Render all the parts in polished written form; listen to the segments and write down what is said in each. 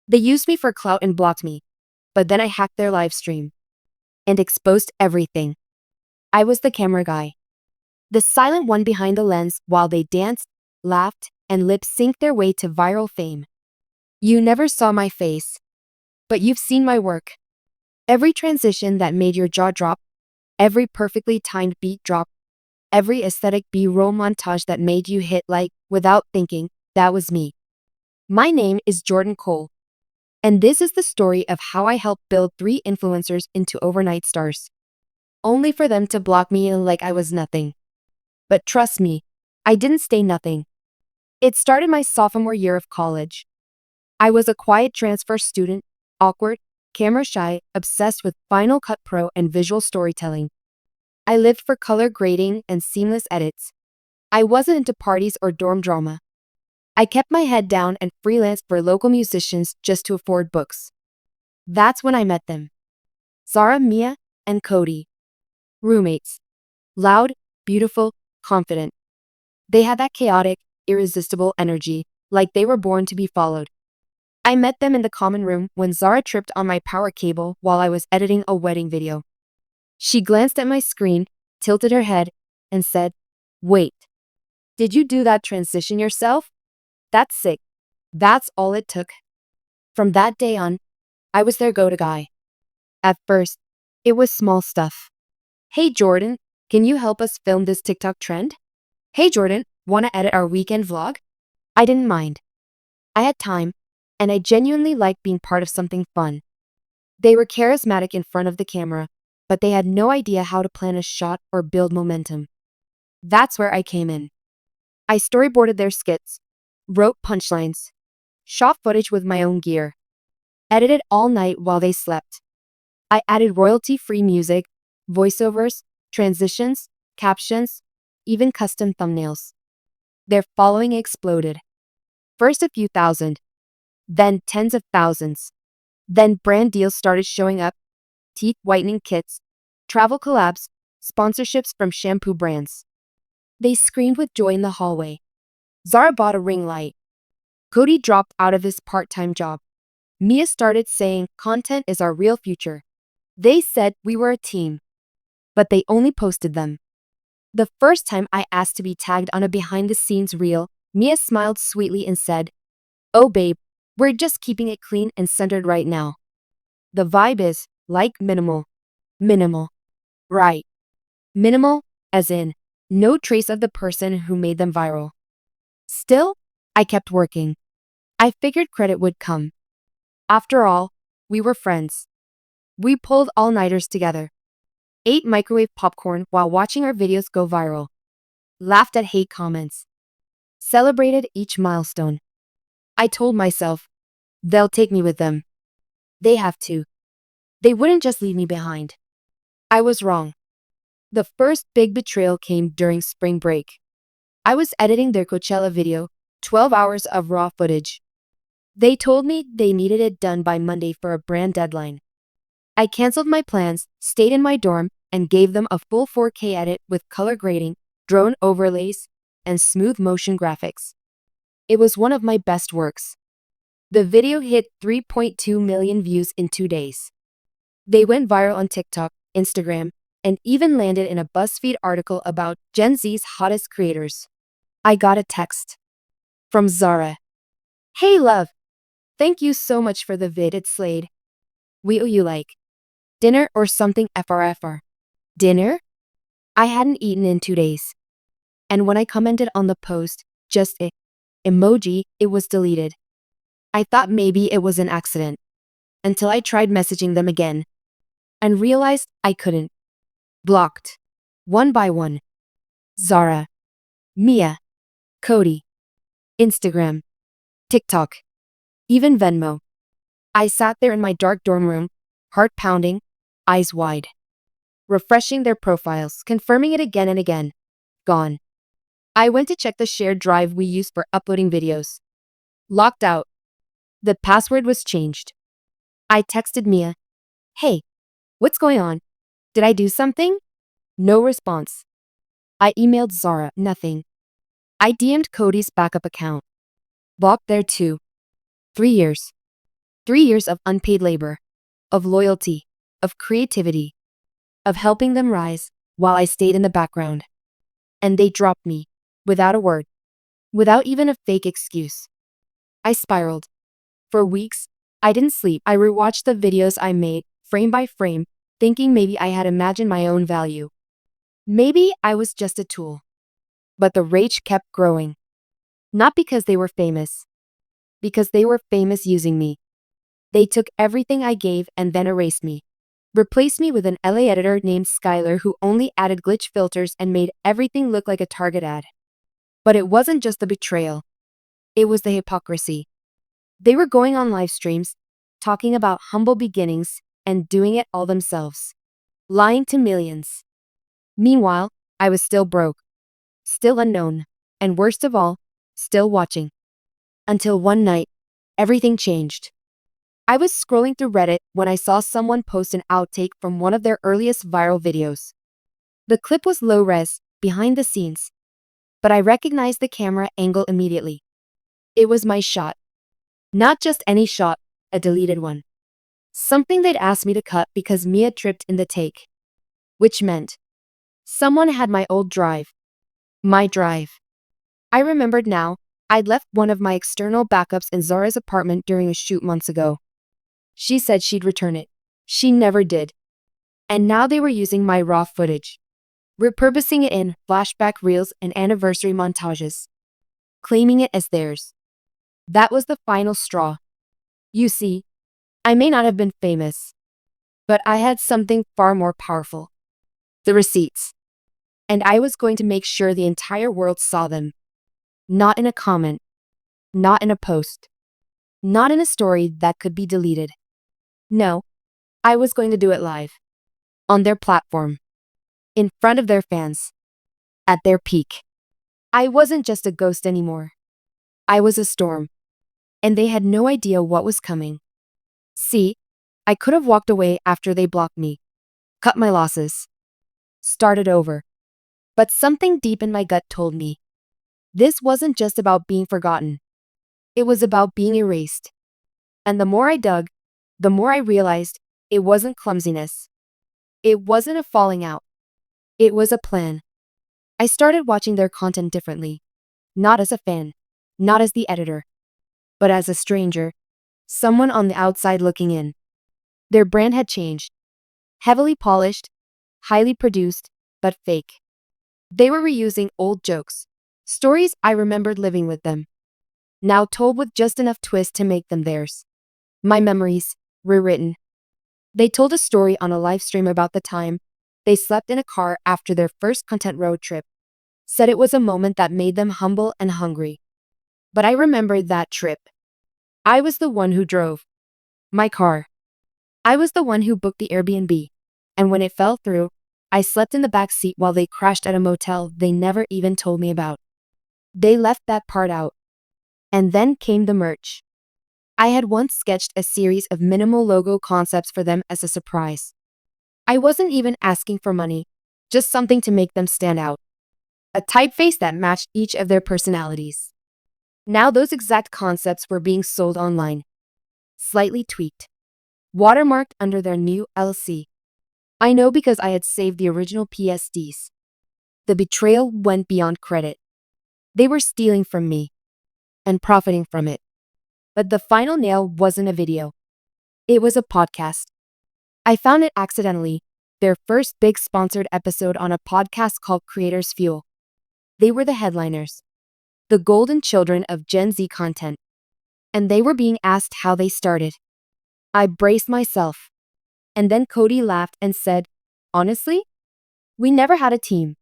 They used me for clout and blocked me, but then I hacked their live stream and exposed everything. I was the camera guy, the silent one behind the lens while they danced, laughed, and lip-synced their way to viral fame. You never saw my face, but you've seen my work. Every transition that made your jaw drop, every perfectly timed beat drop, every aesthetic B-roll montage that made you hit like without thinking, that was me. My name is Jordan Cole, and this is the story of how I helped build 3 influencers into overnight stars, only for them to block me like I was nothing. But trust me, I didn't stay nothing. It started my sophomore year of college. I was a quiet transfer student, awkward, camera shy, obsessed with Final Cut Pro and visual storytelling. I lived for color grading and seamless edits. I wasn't into parties or dorm drama. I kept my head down and freelanced for local musicians just to afford books. That's when I met them. Zara, Mia, and Cody. Roommates. Loud, beautiful, confident. They had that chaotic, irresistible energy, like they were born to be followed. I met them in the common room when Zara tripped on my power cable while I was editing a wedding video. She glanced at my screen, tilted her head, and said, "Wait, did you do that transition yourself? That's sick." That's all it took. From that day on, I was their go-to guy. At first, it was small stuff. "Hey Jordan, can you help us film this TikTok trend? Hey Jordan, wanna edit our weekend vlog?" I didn't mind. I had time, and I genuinely liked being part of something fun. They were charismatic in front of the camera, but they had no idea how to plan a shot or build momentum. That's where I came in. I storyboarded their skits, wrote punchlines, shot footage with my own gear, edited all night while they slept. I added royalty-free music, voiceovers, transitions, captions, even custom thumbnails. Their following exploded. First a few thousand, then tens of thousands. Then brand deals started showing up, teeth whitening kits, travel collabs, sponsorships from shampoo brands. They screamed with joy in the hallway. Zara bought a ring light. Cody dropped out of his part-time job. Mia started saying content is our real future. They said we were a team, but they only posted them. The first time I asked to be tagged on a behind-the-scenes reel, Mia smiled sweetly and said, "Oh babe, we're just keeping it clean and centered right now." The vibe is, like, minimal. Minimal. Right. Minimal, as in, no trace of the person who made them viral. Still, I kept working. I figured credit would come. After all, we were friends. We pulled all-nighters together, ate microwave popcorn while watching our videos go viral, laughed at hate comments, celebrated each milestone. I told myself, they'll take me with them. They have to. They wouldn't just leave me behind. I was wrong. The first big betrayal came during spring break. I was editing their Coachella video, 12 hours of raw footage. They told me they needed it done by Monday for a brand deadline. I canceled my plans, stayed in my dorm, and gave them a full 4K edit with color grading, drone overlays, and smooth motion graphics. It was one of my best works. The video hit 3.2 million views in 2 days. They went viral on TikTok, Instagram, and even landed in a BuzzFeed article about Gen Z's hottest creators. I got a text from Zara. "Hey love, thank you so much for the vid, it slayed. We owe you like dinner or something FRFR. Dinner? I hadn't eaten in 2 days. And when I commented on the post, just a emoji, it was deleted. I thought maybe it was an accident, until I tried messaging them again and realized I couldn't. Blocked. One by one. Zara, Mia, Cody, Instagram, TikTok, even Venmo. I sat there in my dark dorm room, heart pounding, eyes wide, refreshing their profiles, confirming it again and again. Gone. I went to check the shared drive we used for uploading videos. Locked out. The password was changed. I texted Mia, "Hey, what's going on? Did I do something?" No response. I emailed Zara, nothing. I DM'd Cody's backup account. Blocked there too. 3 years. 3 years of unpaid labor, of loyalty, of creativity, of helping them rise while I stayed in the background. And they dropped me, without a word, without even a fake excuse. I spiraled. For weeks, I didn't sleep. I rewatched the videos I made, frame by frame, thinking maybe I had imagined my own value. Maybe I was just a tool. But the rage kept growing. Not because they were famous. Because they were famous using me. They took everything I gave and then erased me. Replaced me with an LA editor named Skylar who only added glitch filters and made everything look like a Target ad. But it wasn't just the betrayal. It was the hypocrisy. They were going on live streams, talking about humble beginnings, and doing it all themselves. Lying to millions. Meanwhile, I was still broke. Still unknown. And worst of all, still watching. Until one night, everything changed. I was scrolling through Reddit when I saw someone post an outtake from one of their earliest viral videos. The clip was low-res, behind the scenes. But I recognized the camera angle immediately. It was my shot. Not just any shot, a deleted one. Something they'd asked me to cut because Mia tripped in the take. Which meant someone had my old drive. My drive. I remembered now, I'd left one of my external backups in Zara's apartment during a shoot months ago. She said she'd return it. She never did. And now they were using my raw footage. Repurposing it in flashback reels and anniversary montages. Claiming it as theirs. That was the final straw. You see, I may not have been famous, but I had something far more powerful. The receipts. And I was going to make sure the entire world saw them. Not in a comment. Not in a post. Not in a story that could be deleted. No, I was going to do it live. On their platform. In front of their fans. At their peak. I wasn't just a ghost anymore. I was a storm. And they had no idea what was coming. See, I could have walked away after they blocked me. Cut my losses. Started over. But something deep in my gut told me. This wasn't just about being forgotten. It was about being erased. And the more I dug, the more I realized it wasn't clumsiness. It wasn't a falling out. It was a plan. I started watching their content differently. Not as a fan. Not as the editor. But as a stranger. Someone on the outside looking in. Their brand had changed. Heavily polished. Highly produced. But fake. They were reusing old jokes. Stories I remembered living with them. Now told with just enough twist to make them theirs. My memories. Rewritten. They told a story on a live stream about the time they slept in a car after their first content road trip. Said it was a moment that made them humble and hungry. But I remembered that trip. I was the one who drove. My car. I was the one who booked the Airbnb. And when it fell through, I slept in the back seat while they crashed at a motel they never even told me about. They left that part out. And then came the merch. I had once sketched a series of minimal logo concepts for them as a surprise. I wasn't even asking for money, just something to make them stand out. A typeface that matched each of their personalities. Now those exact concepts were being sold online. Slightly tweaked. Watermarked under their new LC. I know because I had saved the original PSDs. The betrayal went beyond credit. They were stealing from me. And profiting from it. But the final nail wasn't a video. It was a podcast. I found it accidentally, their first big sponsored episode on a podcast called Creators Fuel. They were the headliners. The golden children of Gen Z content. And they were being asked how they started. I braced myself. And then Cody laughed and said, honestly, we never had a team.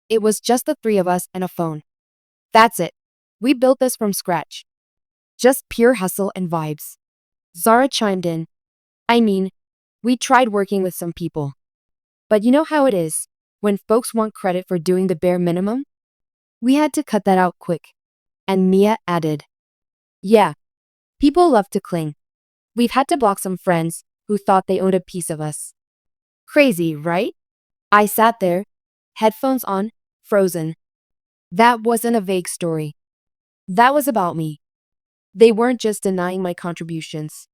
It was just the three of us and a phone. That's it. We built this from scratch. Just pure hustle and vibes. Zara chimed in. I mean, we tried working with some people. But you know how it is, when folks want credit for doing the bare minimum? We had to cut that out quick. And Mia added. Yeah, people love to cling. We've had to block some friends who thought they owned a piece of us. Crazy, right? I sat there, headphones on, frozen. That wasn't a vague story. That was about me. They weren't just denying my contributions.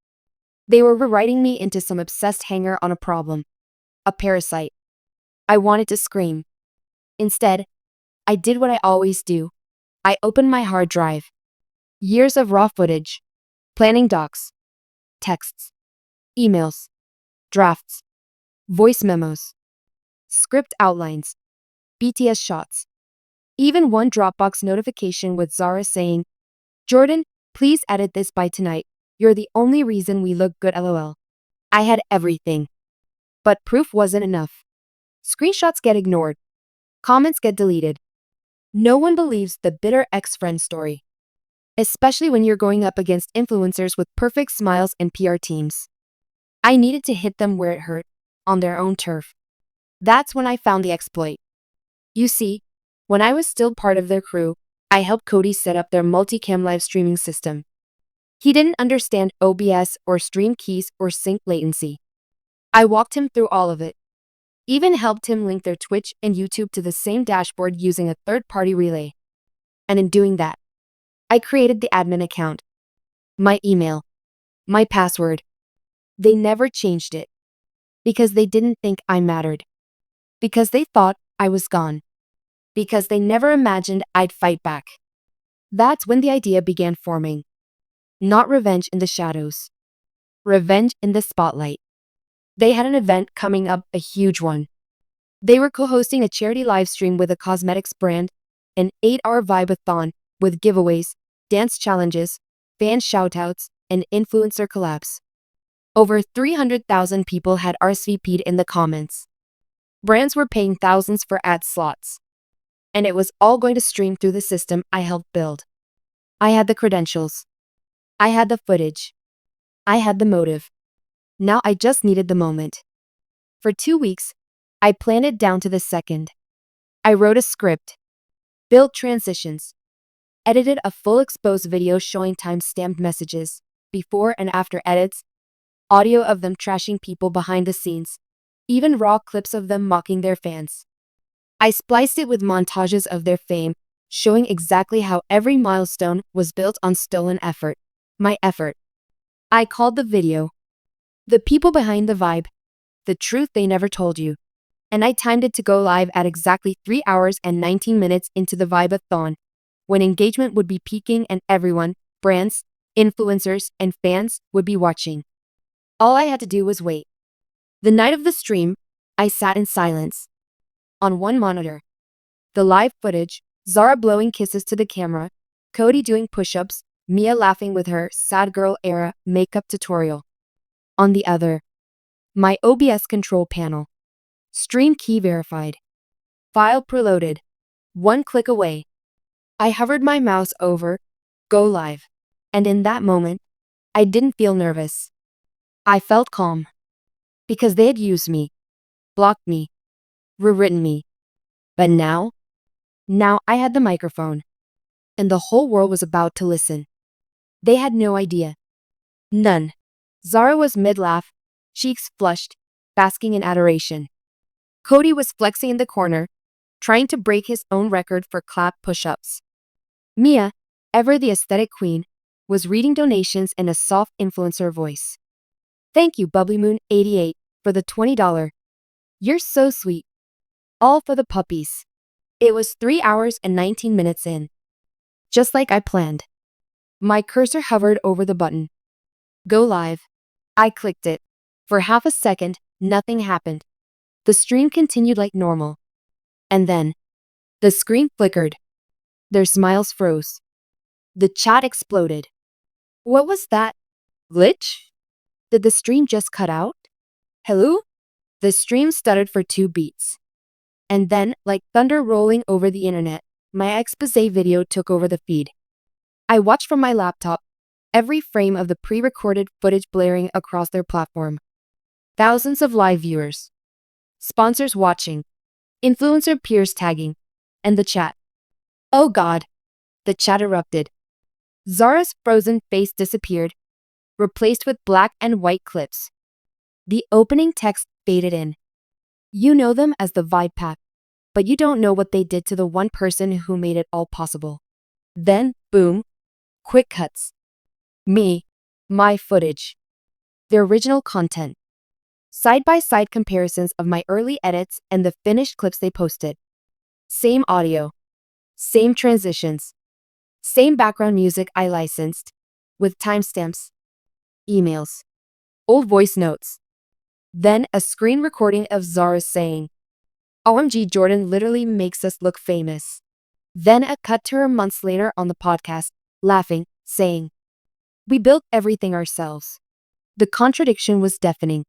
They were rewriting me into some obsessed hanger on a problem, a parasite. I wanted to scream. Instead, I did what I always do. I opened my hard drive. Years of raw footage, planning docs, texts, emails, drafts, voice memos, script outlines, BTS shots. Even one Dropbox notification with Zara saying, "Jordan, please edit this by tonight. You're the only reason we look good, lol." I had everything. But proof wasn't enough. Screenshots get ignored. Comments get deleted. No one believes the bitter ex-friend story. Especially when you're going up against influencers with perfect smiles and PR teams. I needed to hit them where it hurt, on their own turf. That's when I found the exploit. You see, when I was still part of their crew, I helped Cody set up their multicam live streaming system. He didn't understand OBS or stream keys or sync latency. I walked him through all of it. Even helped him link their Twitch and YouTube to the same dashboard using a third-party relay. And in doing that, I created the admin account, my email, my password. They never changed it. Because they didn't think I mattered. Because they thought I was gone. Because they never imagined I'd fight back. That's when the idea began forming. Not revenge in the shadows. Revenge in the spotlight. They had an event coming up, a huge one. They were co-hosting a charity livestream with a cosmetics brand, an 8-hour vibe-a-thon with giveaways, dance challenges, fan shoutouts, and influencer collabs. Over 300,000 people had RSVP'd in the comments. Brands were paying thousands for ad slots. And it was all going to stream through the system I helped build. I had the credentials. I had the footage. I had the motive. Now I just needed the moment. For 2 weeks, I planned it down to the second. I wrote a script, built transitions, edited a full exposed video showing time-stamped messages, before and after edits, audio of them trashing people behind the scenes, even raw clips of them mocking their fans. I spliced it with montages of their fame, showing exactly how every milestone was built on stolen effort. My effort. I called the video "The People Behind the Vibe," the truth they never told you. And I timed it to go live at exactly 3 hours and 19 minutes into the Vibe-a-thon, when engagement would be peaking and everyone, brands, influencers, and fans, would be watching. All I had to do was wait. The night of the stream, I sat in silence. On one monitor, the live footage, Zara blowing kisses to the camera, Cody doing push-ups, Mia laughing with her sad girl era makeup tutorial. On the other, my OBS control panel. Stream key verified. File preloaded. 1 click away. I hovered my mouse over "Go live." And in that moment, I didn't feel nervous. I felt calm. Because they had used me, blocked me, rewritten me. But now I had the microphone. And the whole world was about to listen. They had no idea. None. Zara was mid-laugh, cheeks flushed, basking in adoration. Cody was flexing in the corner, trying to break his own record for Clout push-ups. Mia, ever the aesthetic queen, was reading donations in a soft influencer voice. "Thank you, Bubbly Moon 88, for the $20. You're so sweet." All for the puppies. It was 3 hours and 19 minutes in. Just like I planned. My cursor hovered over the button. Go live. I clicked it. For half a second, nothing happened. The stream continued like normal. And then, the screen flickered. Their smiles froze. The chat exploded. What was that? Glitch? Did the stream just cut out? Hello? The stream stuttered for 2 beats. And then, like thunder rolling over the internet, my expose video took over the feed. I watched from my laptop, every frame of the pre-recorded footage blaring across their platform. Thousands of live viewers. Sponsors watching. Influencer peers tagging. And the chat. Oh God. The chat erupted. Zara's frozen face disappeared, replaced with black and white clips. The opening text faded in. "You know them as the Vibe Pack, but you don't know what they did to the one person who made it all possible." Then, boom. Quick cuts. Me. My footage. their original content. Side-by-side comparisons of my early edits and the finished clips they posted. Same audio. Same transitions. Same background music I licensed. With timestamps. Emails. Old voice notes. Then a screen recording of Zara saying, "OMG, Jordan literally makes us look famous." Then a cut to her months later on the podcast, laughing, saying, "We built everything ourselves." The contradiction was deafening.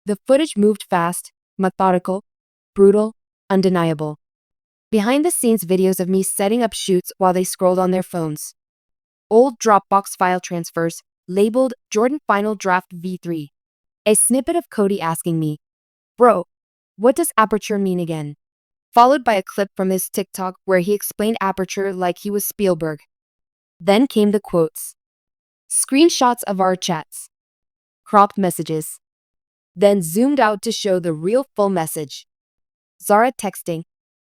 The footage moved fast, methodical, brutal, undeniable. Behind the scenes videos of me setting up shoots while they scrolled on their phones. Old Dropbox file transfers, labeled Jordan Final Draft V3. A snippet of Cody asking me, "Bro, what does aperture mean again?" Followed by a clip from his TikTok where he explained aperture like he was Spielberg. Then came the quotes. Screenshots of our chats. Cropped messages. Then zoomed out to show the real full message. Zara texting,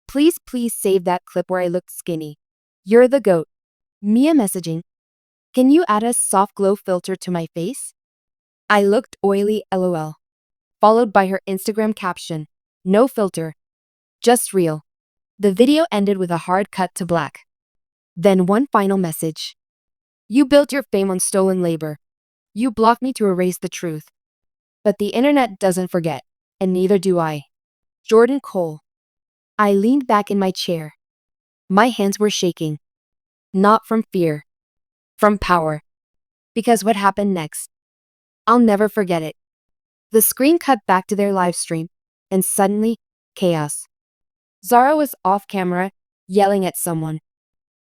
please save that clip where I looked skinny. You're the GOAT." Mia messaging, "Can you add a soft glow filter to my face? I looked oily, LOL." Followed by her Instagram caption, "No filter. Just real." The video ended with a hard cut to black. Then one final message. "You built your fame on stolen labor. You blocked me to erase the truth. But the internet doesn't forget, and neither do I." Jordan Cole. I leaned back in my chair. My hands were shaking. Not from fear. From power. Because what happened next? I'll never forget it. The screen cut back to their live stream, and suddenly, chaos. Zara was off camera, yelling at someone.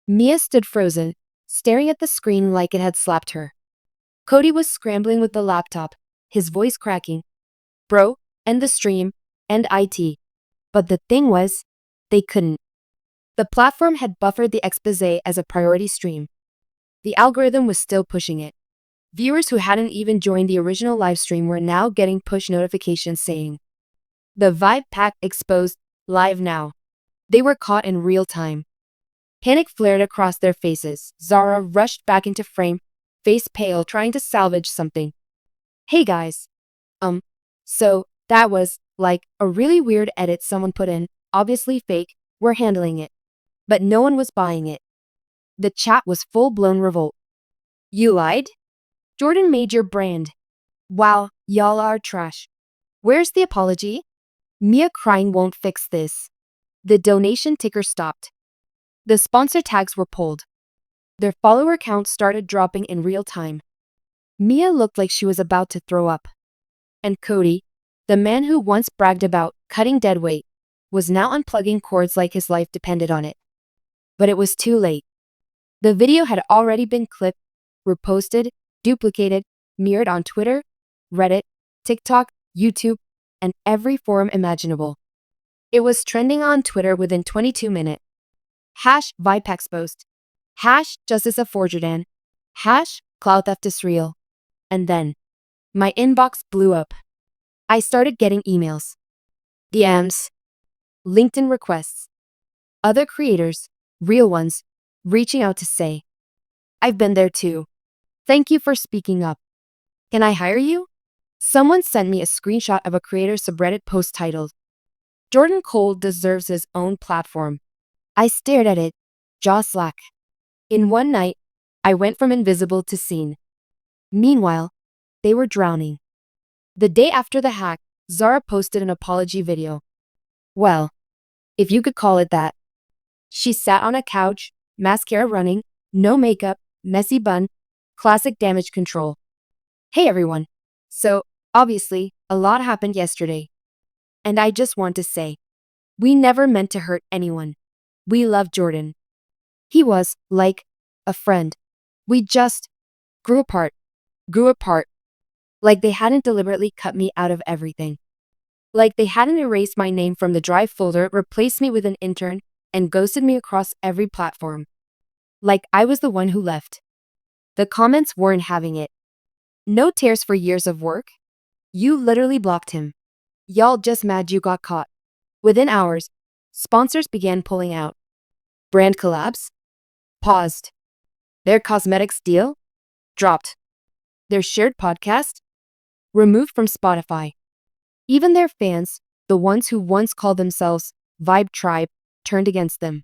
Mia stood frozen, staring at the screen like it had slapped her. Cody was scrambling with the laptop, his voice cracking. "Bro, end the stream, end IT." But the thing was, they couldn't. The platform had buffered the exposé as a priority stream. The algorithm was still pushing it. Viewers who hadn't even joined the original livestream were now getting push notifications saying, "The Vibe Pack exposed, live now." They were caught in real time. Panic flared across their faces. Zara rushed back into frame, face pale, trying to salvage something. "Hey guys. So, that was, like, a really weird edit someone put in, obviously fake, we're handling it." But no one was buying it. The chat was full-blown revolt. "You lied? Jordan made your brand. Wow, y'all are trash. Where's the apology? Mia crying won't fix this." The donation ticker stopped. The sponsor tags were pulled. Their follower count started dropping in real time. Mia looked like she was about to throw up. And Cody, the man who once bragged about cutting dead weight, was now unplugging cords like his life depended on it. But it was too late. The video had already been clipped, reposted, duplicated, mirrored on Twitter, Reddit, TikTok, YouTube, and every forum imaginable. It was trending on Twitter within 22 minutes. #VibeExposed. #Justice for Jordan. #Clout theft is real. And then, my inbox blew up. I started getting emails, DMs, LinkedIn requests. Other creators, real ones, reaching out to say, "I've been there too. Thank you for speaking up. Can I hire you?" Someone sent me a screenshot of a creator subreddit post titled, "Jordan Cole deserves his own platform." I stared at it, jaw slack. In one night, I went from invisible to seen. Meanwhile, they were drowning. The day after the hack, Zara posted an apology video. Well, if you could call it that. She sat on a couch, mascara running, no makeup, messy bun, classic damage control. "Hey everyone. So, obviously, a lot happened yesterday. And I just want to say, we never meant to hurt anyone. We love Jordan. He was, like, a friend. We just grew apart. Like they hadn't deliberately cut me out of everything. Like they hadn't erased my name from the drive folder, replaced me with an intern, and ghosted me across every platform. Like I was the one who left." The comments weren't having it. "No tears for years of work. You literally blocked him. Y'all just mad you got caught." Within hours, sponsors began pulling out. Brand collabs? Paused. Their cosmetics deal? Dropped. Their shared podcast? removed from Spotify. Even their fans, the ones who once called themselves Vibe Tribe, turned against them.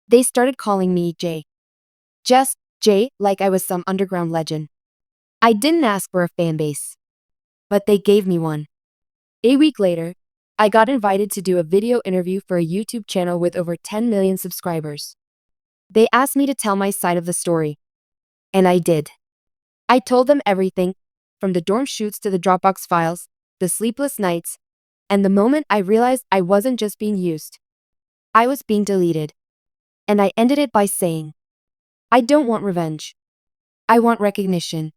They started calling me Jay. Just Jay, like I was some underground legend. I didn't ask for a fan base, but they gave me one. A week later, I got invited to do a video interview for a YouTube channel with over 10 million subscribers. They asked me to tell my side of the story, and I did. I told them everything, from the dorm shoots to the Dropbox files, the sleepless nights, and the moment I realized I wasn't just being used. I was being deleted. And I ended it by saying, I don't want revenge. I want recognition.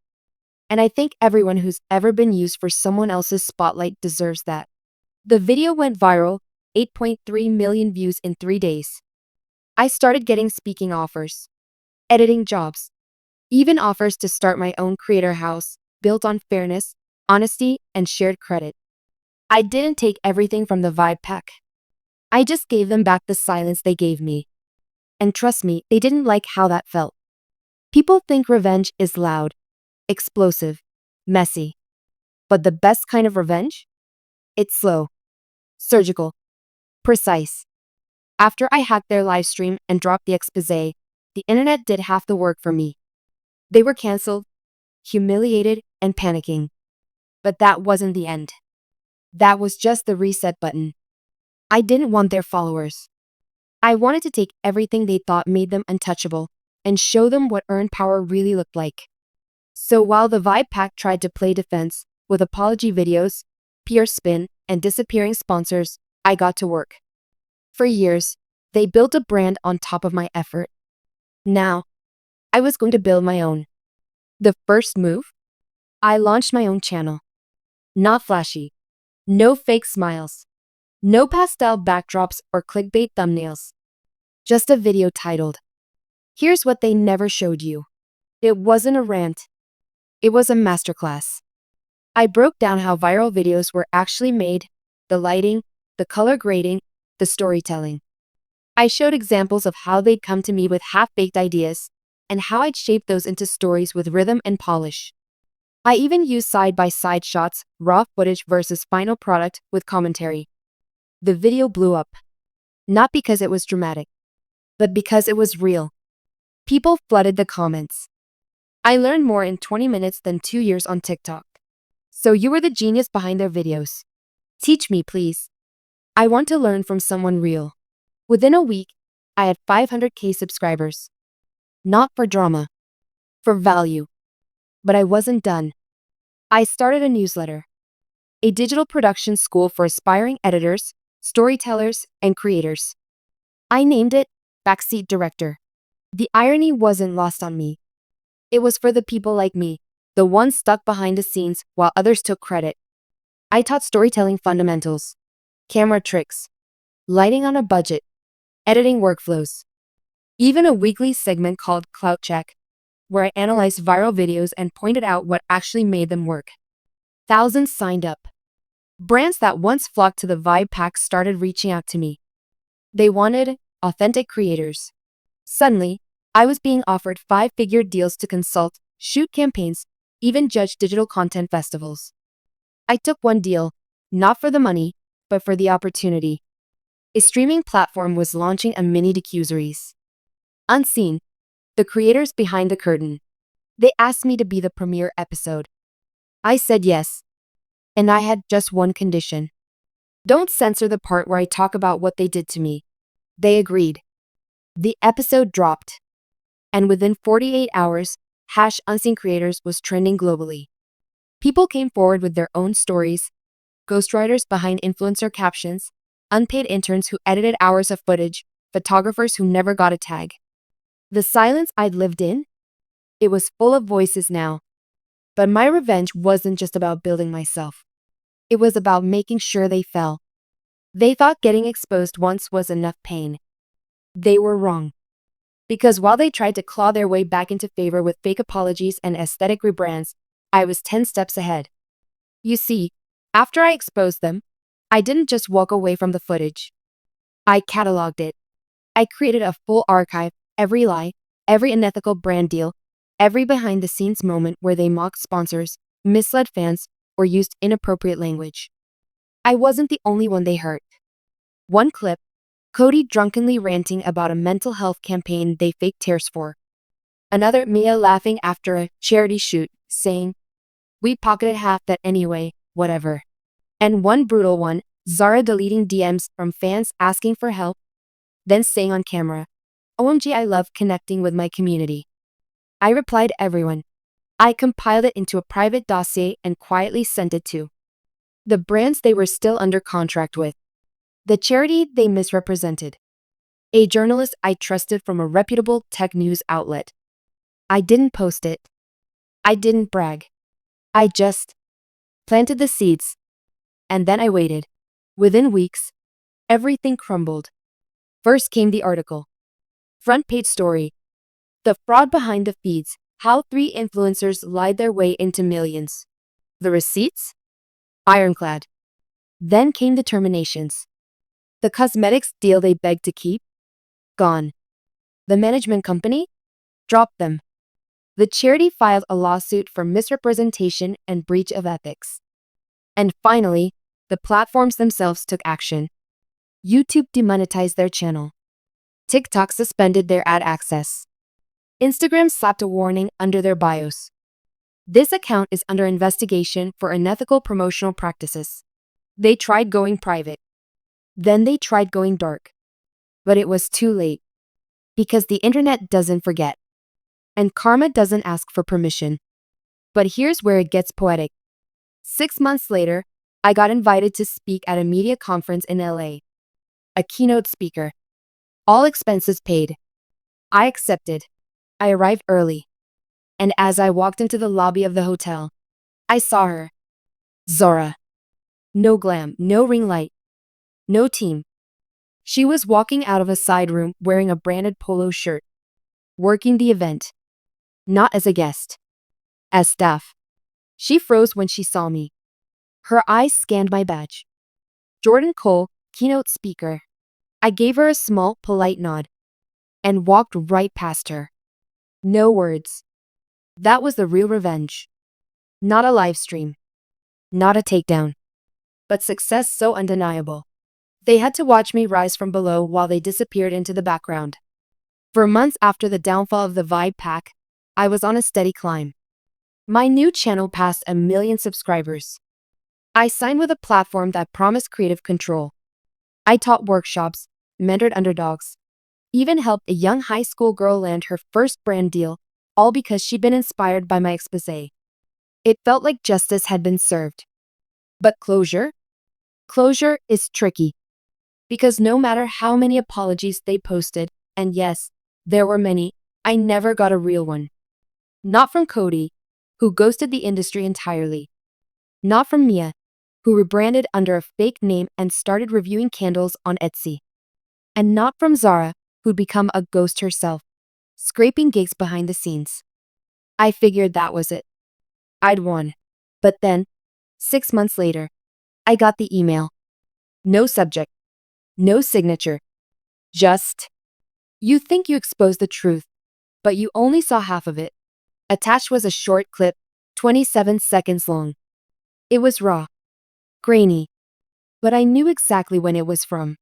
And I think everyone who's ever been used for someone else's spotlight deserves that. The video went viral, 8.3 million views in 3 days. I started getting speaking offers, editing jobs, even offers to start my own creator house, built on fairness, honesty, and shared credit. I didn't take everything from the Vibe pack. I just gave them back the silence they gave me. And trust me, they didn't like how that felt. People think revenge is loud, explosive, messy. But the best kind of revenge? It's slow, surgical, precise. After I hacked their live stream and dropped the expose, the internet did half the work for me. They were canceled, humiliated, and panicking. But that wasn't the end. That was just the reset button. I didn't want their followers. I wanted to take everything they thought made them untouchable and show them what earned power really looked like. So while the Vibe Pack tried to play defense with apology videos, PR spin, and disappearing sponsors, I got to work. For years, they built a brand on top of my effort. Now, I was going to build my own. The first move? I launched my own channel. Not flashy. No fake smiles. No pastel backdrops or clickbait thumbnails. Just a video titled, Here's What They Never Showed You. It wasn't a rant. It was a masterclass. I broke down how viral videos were actually made, the lighting, the color grading, the storytelling. I showed examples of how they'd come to me with half-baked ideas, and how I'd shape those into stories with rhythm and polish. I even used side-by-side shots, raw footage versus final product with commentary. The video blew up. Not because it was dramatic, but because it was real. People flooded the comments. I learned more in 20 minutes than 2 years on TikTok. So you were the genius behind their videos. Teach me, please. I want to learn from someone real. Within a week, I had 500K subscribers. Not for drama, for value. But I wasn't done. I started a newsletter, a digital production school for aspiring editors, storytellers, and creators. I named it Backseat Director. The irony wasn't lost on me. It was for the people like me, the ones stuck behind the scenes while others took credit. I taught storytelling fundamentals, camera tricks, lighting on a budget, editing workflows. Even a weekly segment called Clout Check, where I analyzed viral videos and pointed out what actually made them work. Thousands signed up. Brands that once flocked to the Vibe Pack started reaching out to me. They wanted authentic creators. Suddenly, I was being offered 5-figure deals to consult, shoot campaigns, even judge digital content festivals. I took one deal, not for the money, but for the opportunity. A streaming platform was launching a mini docuseries. Unseen, the creators behind the curtain. They asked me to be the premiere episode. I said yes. And I had just one condition. Don't censor the part where I talk about what they did to me. They agreed. The episode dropped. And within 48 hours, #UnseenCreators was trending globally. People came forward with their own stories, ghostwriters behind influencer captions, unpaid interns who edited hours of footage, photographers who never got a tag. The silence I'd lived in? It was full of voices now. But my revenge wasn't just about building myself. It was about making sure they fell. They thought getting exposed once was enough pain. They were wrong. Because while they tried to claw their way back into favor with fake apologies and aesthetic rebrands, I was 10 steps ahead. You see, after I exposed them, I didn't just walk away from the footage. I cataloged it. I created a full archive, every lie, every unethical brand deal, every behind-the-scenes moment where they mocked sponsors, misled fans, or used inappropriate language. I wasn't the only one they hurt. One clip, Cody drunkenly ranting about a mental health campaign they faked tears for. Another, Mia laughing after a charity shoot, saying, "We pocketed half that anyway, whatever." And one brutal one, Zara deleting DMs from fans asking for help, then saying on camera, "OMG, I love connecting with my community." I replied everyone. I compiled it into a private dossier and quietly sent it to the brands they were still under contract with, the charity they misrepresented, a journalist I trusted from a reputable tech news outlet. I didn't post it. I didn't brag. I just planted the seeds. And then I waited. Within weeks, everything crumbled. First came the article. Front page story. The fraud behind the feeds, how 3 influencers lied their way into millions. The receipts? Ironclad. Then came the terminations. The cosmetics deal they begged to keep? Gone. The management company? Dropped them. The charity filed a lawsuit for misrepresentation and breach of ethics. And finally, the platforms themselves took action. YouTube demonetized their channel. TikTok suspended their ad access. Instagram slapped a warning under their bios. This account is under investigation for unethical promotional practices. They tried going private. Then they tried going dark. But it was too late. Because the internet doesn't forget. And karma doesn't ask for permission. But here's where it gets poetic. 6 months later, I got invited to speak at a media conference in LA. A keynote speaker. All expenses paid. I accepted. I arrived early. And as I walked into the lobby of the hotel, I saw her. Zora. No glam, no ring light, no team. She was walking out of a side room wearing a branded polo shirt. Working the event. Not as a guest. As staff. She froze when she saw me. Her eyes scanned my badge. Jordan Cole, keynote speaker. I gave her a small, polite nod. And walked right past her. No words. That was the real revenge. Not a live stream. Not a takedown. But success so undeniable. They had to watch me rise from below while they disappeared into the background. For months after the downfall of the Vibe Pack, I was on a steady climb. My new channel passed 1 million subscribers. I signed with a platform that promised creative control. I taught workshops, mentored underdogs, even helped a young high school girl land her first brand deal, all because she'd been inspired by my exposé. It felt like justice had been served. But closure? Closure is tricky. Because no matter how many apologies they posted, and yes, there were many, I never got a real one. Not from Cody, who ghosted the industry entirely. Not from Mia, who rebranded under a fake name and started reviewing candles on Etsy. And not from Zara, who'd become a ghost herself, scraping gigs behind the scenes. I figured that was it. I'd won. But then, 6 months later, I got the email. No subject. No signature. Just, "You think you exposed the truth, but you only saw half of it." Attached was a short clip, 27 seconds long. It was raw. Grainy. But I knew exactly when it was from.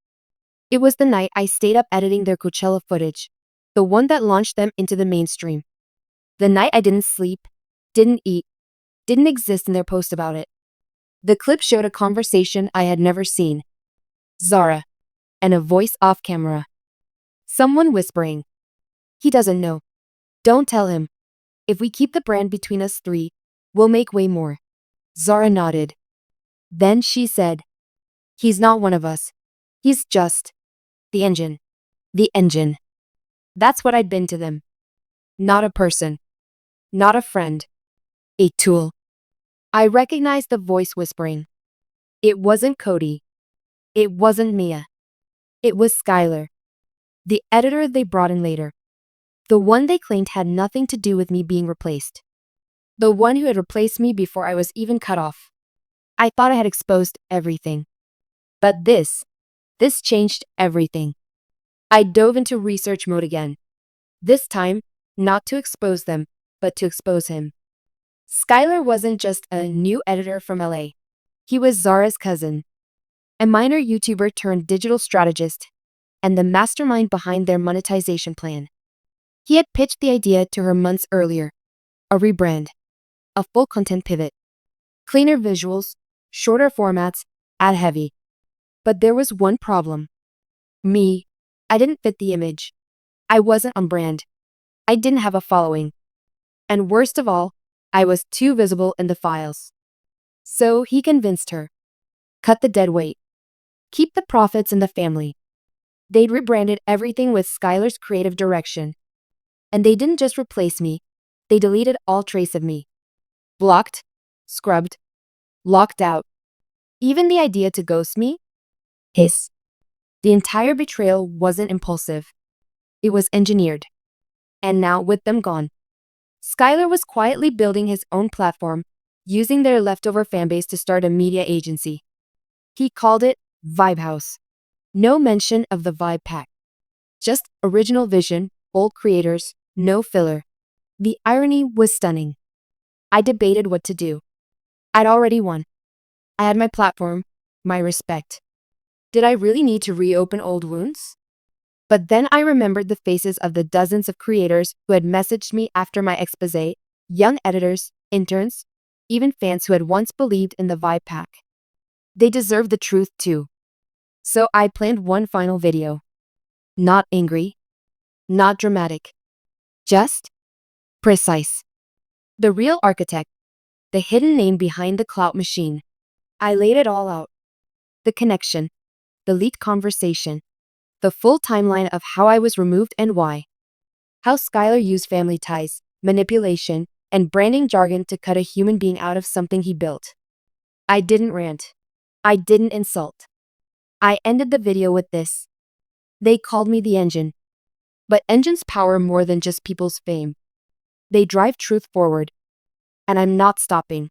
It was the night I stayed up editing their Coachella footage. The one that launched them into the mainstream. The night I didn't sleep, didn't eat, didn't exist in their post about it. The clip showed a conversation I had never seen. Zara. And a voice off camera. Someone whispering. "He doesn't know. Don't tell him. If we keep the brand between us 3, we'll make way more." Zara nodded. Then she said, "He's not one of us. He's just the engine." The engine. That's what I'd been to them. Not a person. Not a friend. A tool. I recognized the voice whispering. It wasn't Cody. It wasn't Mia. It was Skylar. The editor they brought in later. The one they claimed had nothing to do with me being replaced. The one who had replaced me before I was even cut off. I thought I had exposed everything. But this changed everything. I dove into research mode again. This time, not to expose them, but to expose him. Skylar wasn't just a new editor from LA. He was Zara's cousin, a minor YouTuber turned digital strategist, and the mastermind behind their monetization plan. He had pitched the idea to her months earlier: a rebrand, a full content pivot, cleaner visuals, shorter formats, ad heavy. But there was one problem. Me. I didn't fit the image. I wasn't on brand. I didn't have a following. And worst of all, I was too visible in the files. So he convinced her. Cut the dead weight. Keep the profits in the family. They'd rebranded everything with Skylar's creative direction. And they didn't just replace me, they deleted all trace of me. Blocked, scrubbed, locked out. Even the idea to ghost me? Hiss. The entire betrayal wasn't impulsive. It was engineered. And now, with them gone, Skylar was quietly building his own platform, using their leftover fanbase to start a media agency. He called it Vibe House. No mention of the Vibe Pack. Just original vision, bold creators, no filler. The irony was stunning. I debated what to do. I'd already won. I had my platform, my respect. Did I really need to reopen old wounds? But then I remembered the faces of the dozens of creators who had messaged me after my expose, young editors, interns, even fans who had once believed in the Vibe Pack. They deserved the truth too. So I planned one final video. Not angry, not dramatic, just precise. The real architect, the hidden name behind the Clout machine. I laid it all out. The connection, the leaked conversation, the full timeline of how I was removed and why. How Skylar used family ties, manipulation, and branding jargon to cut a human being out of something he built. I didn't rant. I didn't insult. I ended the video with this. They called me the engine. But engines power more than just people's fame. They drive truth forward. And I'm not stopping.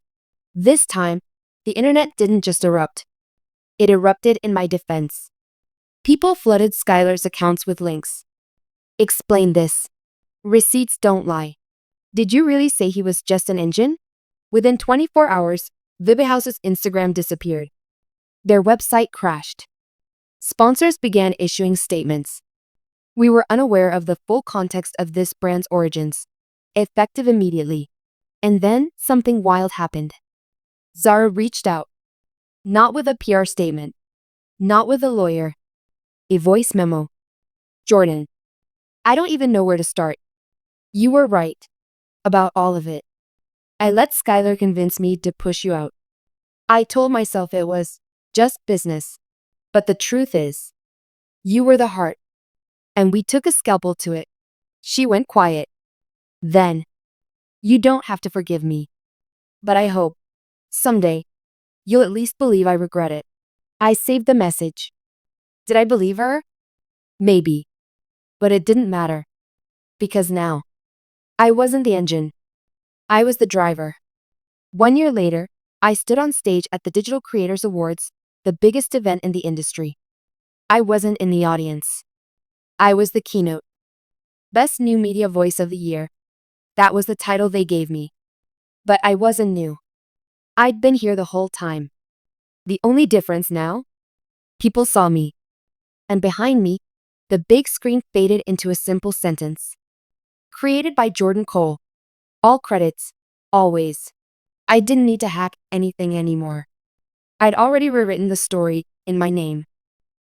This time, the internet didn't just erupt. It erupted in my defense. People flooded Skylar's accounts with links. Explain this. Receipts don't lie. Did you really say he was just an engine? Within 24 hours, Vibe House's Instagram disappeared. Their website crashed. Sponsors began issuing statements. We were unaware of the full context of this brand's origins. Effective immediately. And then something wild happened. Zara reached out. Not with a PR statement. Not with a lawyer. A voice memo. Jordan, I don't even know where to start. You were right. About all of it. I let Skylar convince me to push you out. I told myself it was just business. But the truth is, you were the heart. And we took a scalpel to it. She went quiet. Then, you don't have to forgive me. But I hope, someday, you'll at least believe I regret it. I saved the message. Did I believe her? Maybe. But it didn't matter. Because now, I wasn't the engine. I was the driver. 1 year later, I stood on stage at the Digital Creators Awards, the biggest event in the industry. I wasn't in the audience. I was the keynote. Best New Media Voice of the Year. That was the title they gave me. But I wasn't new. I'd been here the whole time. The only difference now? People saw me. And behind me, the big screen faded into a simple sentence. Created by Jordan Cole. All credits. Always. I didn't need to hack anything anymore. I'd already rewritten the story in my name.